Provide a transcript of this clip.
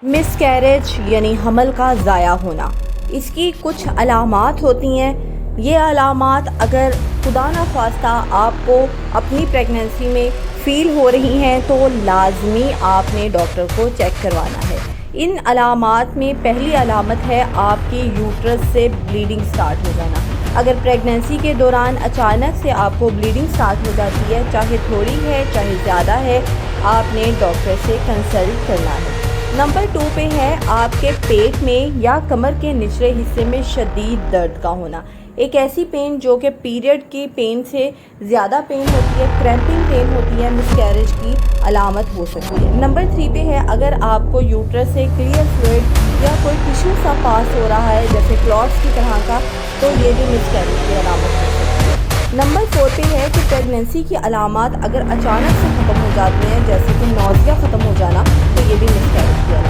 مس carriage یعنی حمل کا ضائع ہونا، اس کی کچھ علامات ہوتی ہیں۔ یہ علامات اگر خدا نخواستہ آپ کو اپنی پریگننسی میں فیل ہو رہی ہیں تو لازمی آپ نے ڈاکٹر کو چیک کروانا ہے۔ ان علامات میں پہلی علامت ہے آپ کی یوٹرس سے بلیڈنگ سٹارٹ ہو جانا۔ اگر پریگننسی کے دوران اچانک سے آپ کو بلیڈنگ سٹارٹ ہو جاتی ہے، چاہے تھوڑی ہے چاہے زیادہ ہے، آپ نے ڈاکٹر سے کنسلٹ کرنا ہے۔ نمبر 2 پہ ہے آپ کے پیٹ میں یا کمر کے نچلے حصے میں شدید درد کا ہونا۔ ایک ایسی پین جو کہ پیریڈ کی پین سے زیادہ پین ہوتی ہے، کریمپنگ پین ہوتی ہے، مس کیریج کی علامت ہو سکتی ہے۔ نمبر 3 پہ ہے اگر آپ کو یوٹرس سے کلیئر فلوئڈ یا کوئی ٹشو سا پاس ہو رہا ہے جیسے کلوٹس کی طرح کا، تو یہ بھی مس کیریج کی علامت ہو سکتی ہے۔ نمبر 4 پہ ہے کہ پریگننسی کی علامات اگر اچانک سے ختم ہو جاتی ہیں جیسے کہ نوزیا ختم ہو جانا، تو یہ بھی مس کیریج کی علامت